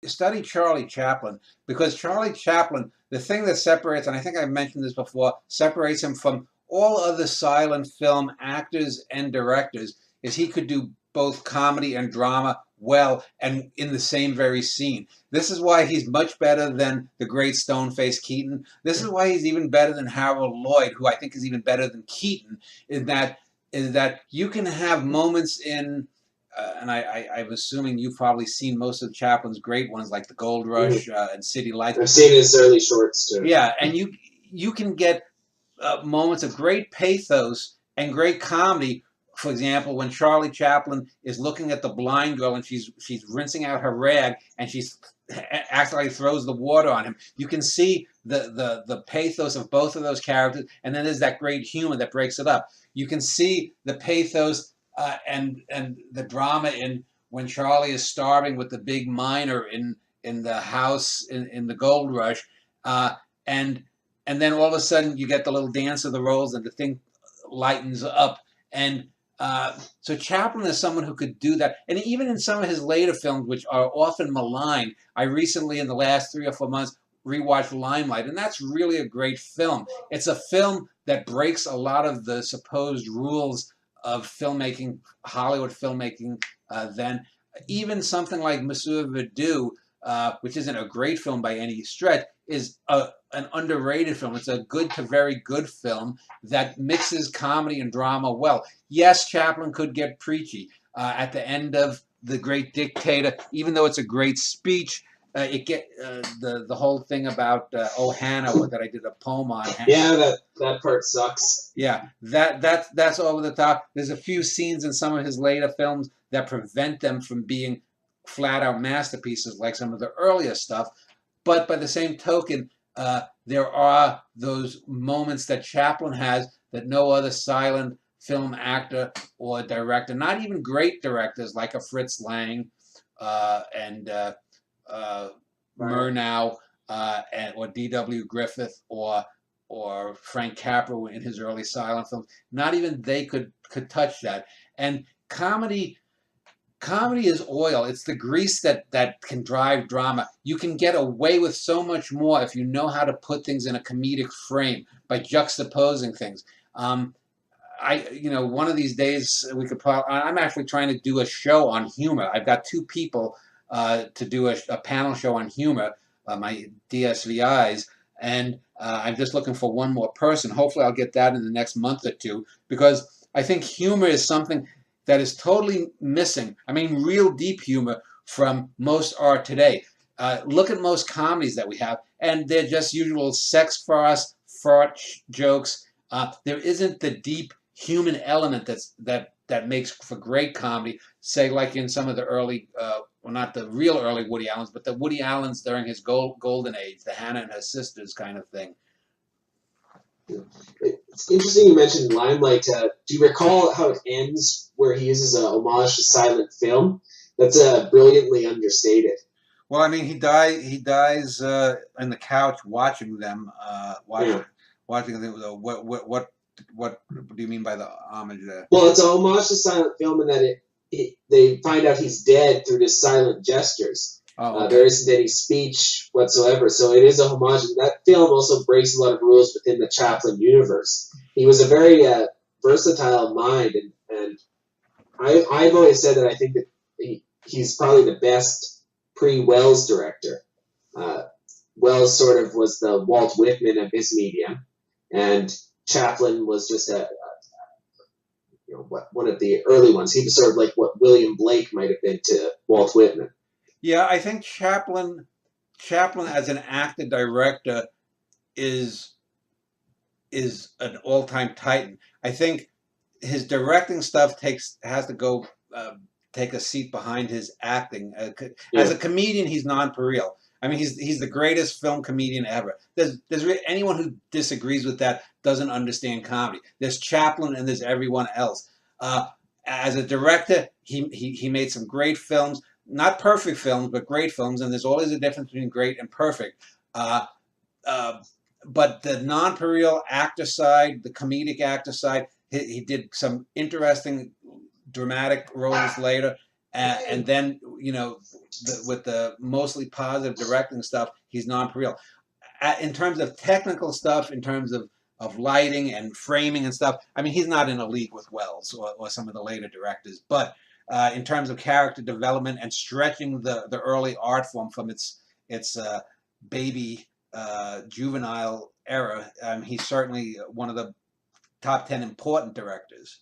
study Charlie Chaplin, because Charlie Chaplin, the thing that separates, and I think I've mentioned this before, separates him from all other silent film actors and directors, is he could do both comedy and drama well and in the same very scene. This is why he's much better than the great Stone-Faced Keaton. This is why he's even better than Harold Lloyd, who I think is even better than Keaton, is that you can have moments in and I'm assuming you've probably seen most of Chaplin's great ones, like The Gold Rush and City Lights. I've seen his early shorts too. Yeah, and you can get moments of great pathos and great comedy. For example, when Charlie Chaplin is looking at the blind girl and she's rinsing out her rag and she's actually throws the water on him, you can see the pathos of both of those characters, and then there's that great humor that breaks it up. You can see the pathos and the drama in when Charlie is starving with the big miner in the house in the Gold Rush, and then all of a sudden you get the little dance of the rolls and the thing lightens up. And so Chaplin is someone who could do that. And even in some of his later films, which are often maligned, I recently, in the last 3 or 4 months, rewatched Limelight, and that's really a great film. It's a film that breaks a lot of the supposed rules of filmmaking, Hollywood filmmaking then. Even something like Monsieur Verdoux, which isn't a great film by any stretch, is an underrated film. It's a good to very good film that mixes comedy and drama well. Yes, Chaplin could get preachy. At the end of The Great Dictator, even though it's a great speech, the whole thing about Oh Hannah that I did a poem on. Yeah, that part sucks. Yeah, that's over the top. There's a few scenes in some of his later films that prevent them from being flat out masterpieces like some of the earlier stuff. But by the same token, there are those moments that Chaplin has that no other silent film actor or director, not even great directors like a Fritz Lang and Murnau or D.W. Griffith or Frank Capra in his early silent films. Not even they could touch that. And comedy is oil. It's the grease that can drive drama. You can get away with so much more if you know how to put things in a comedic frame by juxtaposing things. One of these days we could probably. I'm actually trying to do a show on humor. I've got 2 people to do a panel show on humor, my DSVIs, and I'm just looking for one more person. Hopefully, I'll get that in the next month or 2, because I think humor is something that is totally missing. I mean, real deep humor from most art today. Look at most comedies that we have, and they're just usual sex farce, fart jokes. There isn't the deep human element that makes for great comedy. Say, like in some of the early, well, not the real early Woody Allens, but the Woody Allens during his golden age, the Hannah and her sisters kind of thing. It's interesting you mentioned Limelight. Do you recall how it ends, where he uses a homage to silent film? That's brilliantly understated. Well, I mean, he dies on the couch watching them. Watching what do you mean by the homage there? Well, it's a homage to silent film in that they find out he's dead through his silent gestures. Oh, okay. There isn't any speech whatsoever, so it is a homage. And that film also breaks a lot of rules within the Chaplin universe. He was a very versatile mind, and I've always said that I think that he's probably the best pre-Wells director. Wells sort of was the Walt Whitman of his medium, and Chaplin was just one of the early ones. He was sort of like what William Blake might have been to Walt Whitman. Yeah, I think Chaplin as an actor director is an all-time titan. I think his directing stuff has to go take a seat behind his acting. As a comedian, he's nonpareil. I mean, he's the greatest film comedian ever. There's anyone who disagrees with that doesn't understand comedy. There's Chaplin and there's everyone else. As a director, he made some great films. Not perfect films, but great films, and there's always a difference between great and perfect. But the non-pareil actor side, the comedic actor side, he did some interesting dramatic roles later, And then, you know, with the mostly positive directing stuff, he's nonpareil. In terms of technical stuff, in terms of lighting and framing and stuff, I mean, he's not in a league with Wells or some of the later directors. But in terms of character development and stretching the early art form from its baby juvenile era, he's certainly one of the top 10 important directors.